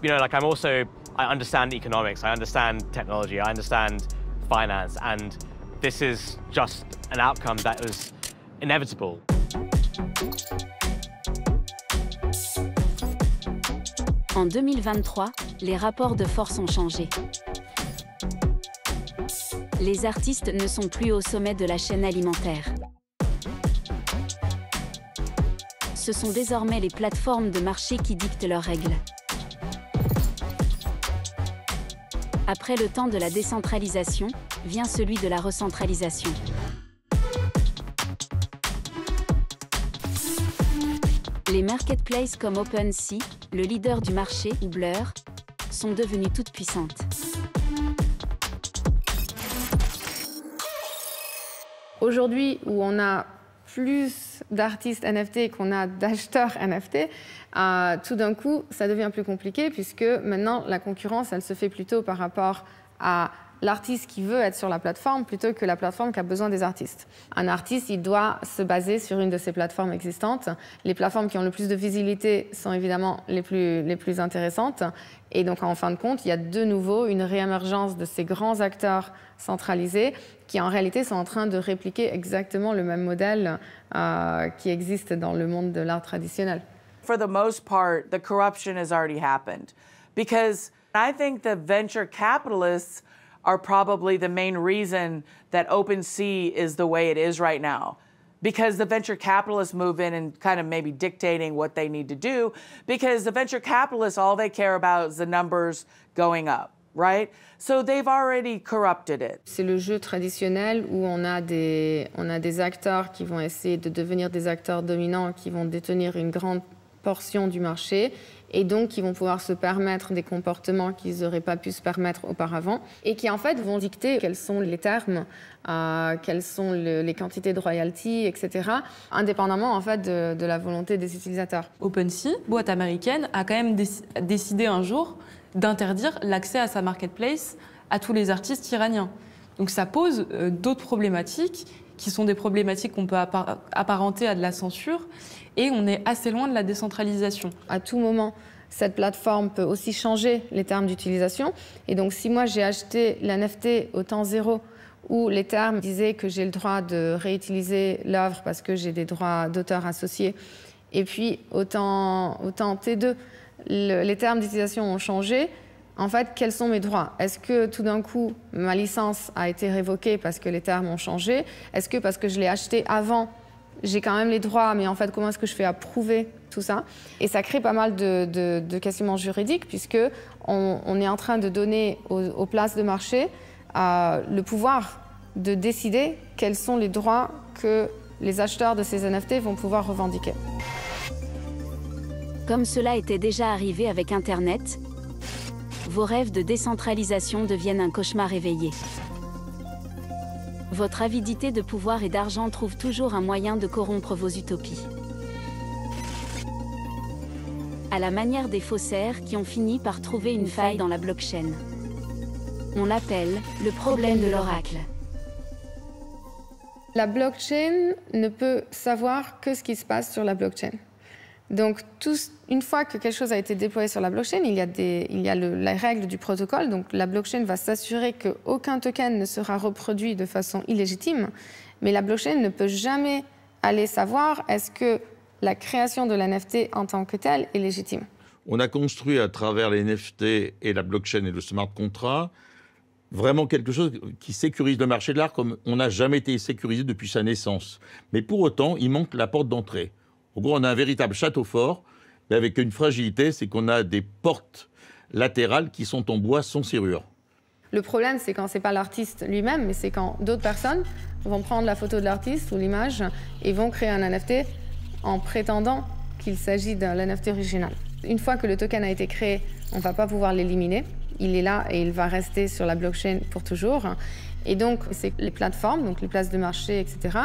you know, like I understand economics, I understand technology, I understand finance, and this is just an outcome that was inevitable. En 2023, les rapports de force ont changé. Les artistes ne sont plus au sommet de la chaîne alimentaire. Ce sont désormais les plateformes de marché qui dictent leurs règles. Après le temps de la décentralisation, vient celui de la recentralisation. Les marketplaces comme OpenSea, le leader du marché, ou Blur, sont devenues toutes puissantes. Aujourd'hui, où on a plus d'artistes NFT qu'on a d'acheteurs NFT, tout d'un coup, ça devient plus compliqué puisque maintenant, la concurrence, elle se fait plutôt par rapport à l'artiste qui veut être sur la plateforme plutôt que la plateforme qui a besoin des artistes. Un artiste, il doit se baser sur une de ces plateformes existantes. Les plateformes qui ont le plus de visibilité sont évidemment les plus intéressantes. Et donc, en fin de compte, il y a de nouveau une réémergence de ces grands acteurs centralisés qui, en réalité, sont en train de répliquer exactement le même modèle qui existe dans le monde de l'art traditionnel. For the most part, the corruption has already happened. Because I think the venture capitalists are probably the main reason that OpenSea is the way it is right now. Because the venture capitalists move in and kind of maybe dictating what they need to do. Because the venture capitalists, all they care about is the numbers going up, right? So they've already corrupted it. C'est le jeu traditionnel où on a des acteurs qui vont essayer de devenir des acteurs dominants, qui vont détenir une grande portion du marché et donc qui vont pouvoir se permettre des comportements qu'ils n'auraient pas pu se permettre auparavant et qui en fait vont dicter quels sont les termes, quelles sont les quantités de royalties, etc., indépendamment en fait de la volonté des utilisateurs. OpenSea, boîte américaine, a quand même décidé un jour d'interdire l'accès à sa marketplace à tous les artistes iraniens. Donc ça pose d'autres problématiques qui sont des problématiques qu'on peut apparenter à de la censure, et on est assez loin de la décentralisation. À tout moment, cette plateforme peut aussi changer les termes d'utilisation. Et donc, si moi, j'ai acheté l'NFT au temps zéro, où les termes disaient que j'ai le droit de réutiliser l'œuvre parce que j'ai des droits d'auteur associés, et puis au temps T2, les termes d'utilisation ont changé, en fait, quels sont mes droits? Est-ce que tout d'un coup, ma licence a été révoquée parce que les termes ont changé? Est-ce que parce que je l'ai acheté avant, j'ai quand même les droits, mais en fait, comment est-ce que je fais approuver tout ça? Et ça crée pas mal de questionnements juridiques, puisqu'on est en train de donner aux places de marché le pouvoir de décider quels sont les droits que les acheteurs de ces NFT vont pouvoir revendiquer. Comme cela était déjà arrivé avec Internet, vos rêves de décentralisation deviennent un cauchemar éveillé. Votre avidité de pouvoir et d'argent trouve toujours un moyen de corrompre vos utopies. À la manière des faussaires qui ont fini par trouver une faille dans la blockchain. On l'appelle le problème de l'oracle. La blockchain ne peut savoir que ce qui se passe sur la blockchain. Donc, une fois que quelque chose a été déployé sur la blockchain, il y a la règle du protocole. Donc, la blockchain va s'assurer qu'aucun token ne sera reproduit de façon illégitime. Mais la blockchain ne peut jamais aller savoir est-ce que la création de l'NFT en tant que telle est légitime. On a construit à travers les NFT et la blockchain et le smart contract vraiment quelque chose qui sécurise le marché de l'art comme on n'a jamais été sécurisé depuis sa naissance. Mais pour autant, il manque la porte d'entrée. En gros, on a un véritable château fort, mais avec une fragilité, c'est qu'on a des portes latérales qui sont en bois sans serrure. Le problème, c'est quand ce n'est pas l'artiste lui-même, mais c'est quand d'autres personnes vont prendre la photo de l'artiste ou l'image et vont créer un NFT en prétendant qu'il s'agit d'un NFT original. Une fois que le token a été créé, on ne va pas pouvoir l'éliminer. Il est là et il va rester sur la blockchain pour toujours. Et donc, c'est les plateformes, donc les places de marché, etc.,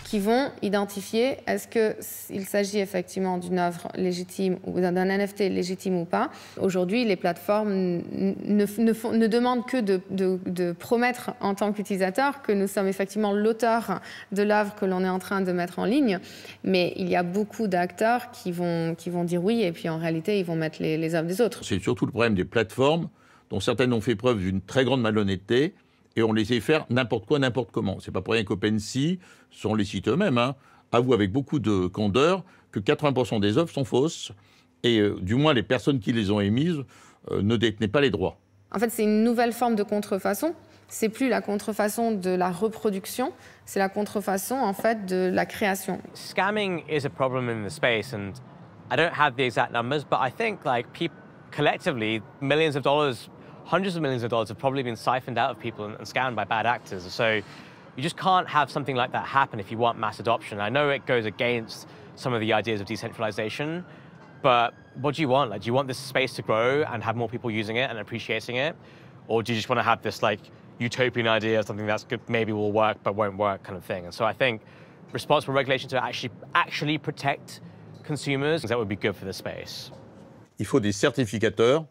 qui vont identifier est-ce qu'il s'agit effectivement d'une œuvre légitime ou d'un NFT légitime ou pas. Aujourd'hui, les plateformes ne demandent que de promettre en tant qu'utilisateur que nous sommes effectivement l'auteur de l'œuvre que l'on est en train de mettre en ligne, mais il y a beaucoup d'acteurs qui vont dire oui et puis en réalité, ils vont mettre les œuvres des autres. C'est surtout le problème des plateformes dont certaines ont fait preuve d'une très grande malhonnêteté et on les fait faire n'importe quoi, n'importe comment. C'est pas pour rien qu'OpenSea, sont les sites eux-mêmes, avouent avec beaucoup de candeur que 80% des œuvres sont fausses et du moins les personnes qui les ont émises ne détenaient pas les droits. En fait, c'est une nouvelle forme de contrefaçon. C'est plus la contrefaçon de la reproduction, c'est la contrefaçon en fait de la création. Scamming is a problem in the space, and I don't have the exact numbers, but I think like people collectively, millions of dollars, hundreds of millions of dollars have probably been siphoned out of people and scammed by bad actors. So you just can't have something like that happen if you want mass adoption. I know it goes against some of the ideas of decentralization, but what do you want? Like, do you want this space to grow and have more people using it and appreciating it? Or do you just want to have this like utopian idea of something that's good, maybe will work but won't work kind of thing? And so I think responsible regulation to actually protect consumers, that would be good for the space. Il faut des certificateurs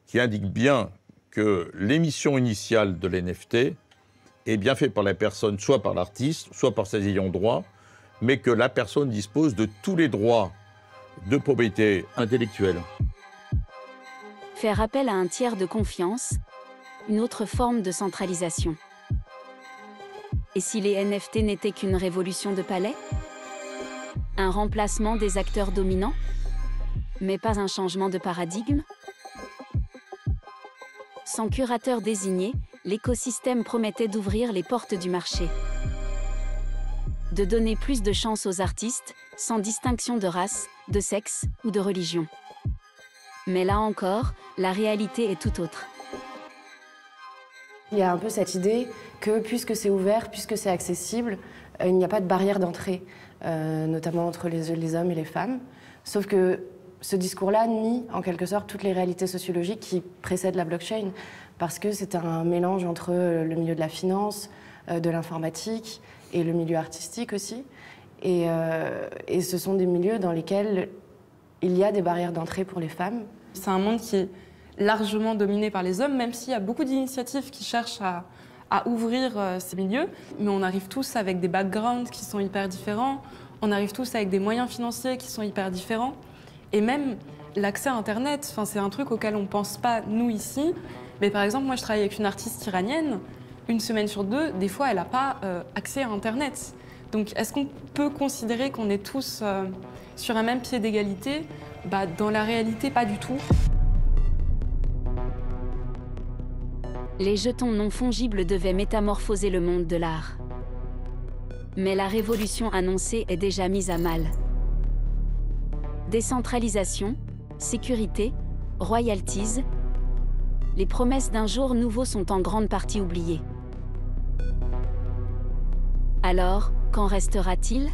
qui indiquent bien que l'émission initiale de l'NFT est bien faite par la personne, soit par l'artiste, soit par ses ayants droit, mais que la personne dispose de tous les droits de propriété intellectuelle. Faire appel à un tiers de confiance, une autre forme de centralisation. Et si les NFT n'étaient qu'une révolution de palais? Un remplacement des acteurs dominants? Mais pas un changement de paradigme? Sans curateur désigné, l'écosystème promettait d'ouvrir les portes du marché. De donner plus de chance aux artistes, sans distinction de race, de sexe ou de religion. Mais là encore, la réalité est tout autre. Il y a un peu cette idée que puisque c'est ouvert, puisque c'est accessible, il n'y a pas de barrière d'entrée, notamment entre les hommes et les femmes. Sauf que ce discours-là nie en quelque sorte toutes les réalités sociologiques qui précèdent la blockchain, parce que c'est un mélange entre le milieu de la finance, de l'informatique et le milieu artistique aussi. Et ce sont des milieux dans lesquels il y a des barrières d'entrée pour les femmes. C'est un monde qui est largement dominé par les hommes, même s'il y a beaucoup d'initiatives qui cherchent à ouvrir ces milieux. Mais on arrive tous avec des backgrounds qui sont hyper différents, on arrive tous avec des moyens financiers qui sont hyper différents. Et même l'accès à Internet, c'est un truc auquel on ne pense pas, nous, ici. Mais par exemple, moi, je travaille avec une artiste iranienne. Une semaine sur deux, des fois, elle n'a pas accès à Internet. Donc, est-ce qu'on peut considérer qu'on est tous sur un même pied d'égalité? Dans la réalité, pas du tout. Les jetons non fongibles devaient métamorphoser le monde de l'art. Mais la révolution annoncée est déjà mise à mal. Décentralisation, sécurité, royalties, les promesses d'un jour nouveau sont en grande partie oubliées. Alors, qu'en restera-t-il?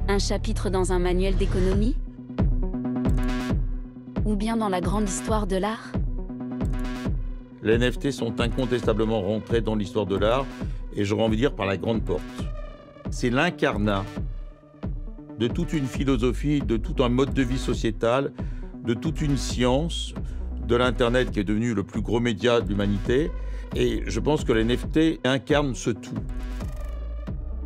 Un chapitre dans un manuel d'économie? Ou bien dans la grande histoire de l'art? Les NFT sont incontestablement rentrés dans l'histoire de l'art, et j'aurais envie de dire par la grande porte. C'est l'incarnat de toute une philosophie, de tout un mode de vie sociétal, de toute une science, de l'Internet qui est devenu le plus gros média de l'humanité. Et je pense que les NFT incarnent ce tout.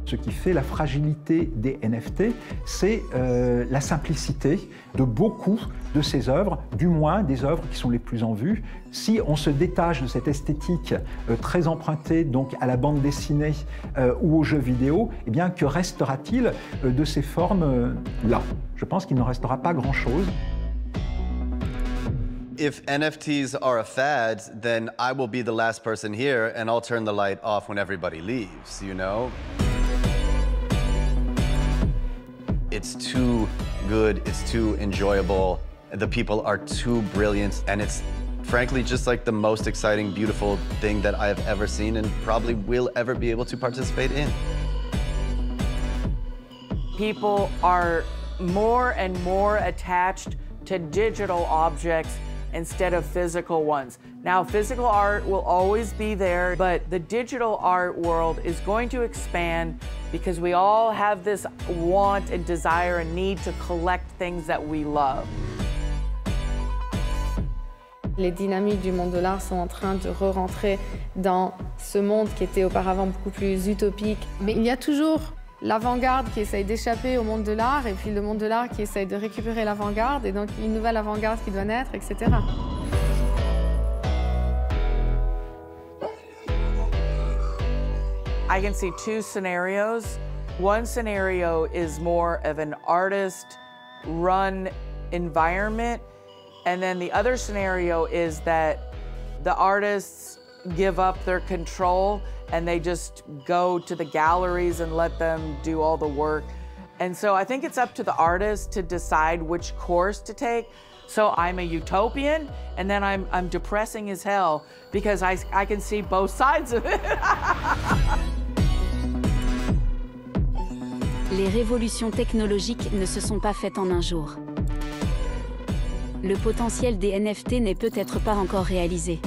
Ce qui fait la fragilité des NFT, c'est la simplicité de beaucoup de ces œuvres, du moins des œuvres qui sont les plus en vue. Si on se détache de cette esthétique très empruntée donc à la bande dessinée ou aux jeux vidéo, eh bien, que restera-t-il de ces formes-là? Je pense qu'il n'en restera pas grand-chose. If NFTs are a fad, then I will be the last person here and I'll turn the light off when everybody leaves, you know? It's too good, it's too enjoyable, the people are too brilliant, and it's frankly just like the most exciting, beautiful thing that I have ever seen and probably will ever be able to participate in. People are more and more attached to digital objects instead of physical ones. Now, physical art will always be there, but the digital art world is going to expand because we all have this want and desire and need to collect things that we love. Les dynamiques du monde de l'art sont en train de re-rentrer dans ce monde qui était auparavant beaucoup plus utopique. Mais il y a toujours l'avant-garde qui essaye d'échapper au monde de l'art et puis le monde de l'art qui essaye de récupérer l'avant-garde et donc une nouvelle avant-garde qui doit naître, etc. I can see two scenarios. One scenario is more of an artist-run environment, and then the other scenario is that the artists give up their control and they just go to the galleries and let them do all the work. And so I think it's up to the artist to decide which course to take. So I'm a utopian, and then I'm depressing as hell because I can see both sides of it. Les révolutions technologiques ne se sont pas faites en un jour. Le potentiel des NFT n'est peut-être pas encore réalisé.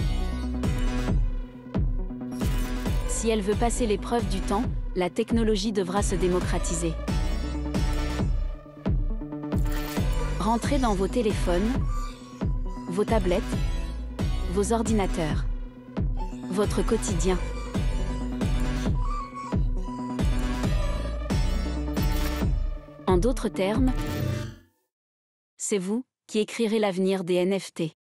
Si elle veut passer l'épreuve du temps, la technologie devra se démocratiser. Rentrez dans vos téléphones, vos tablettes, vos ordinateurs, votre quotidien. En d'autres termes, c'est vous qui écrirez l'avenir des NFT.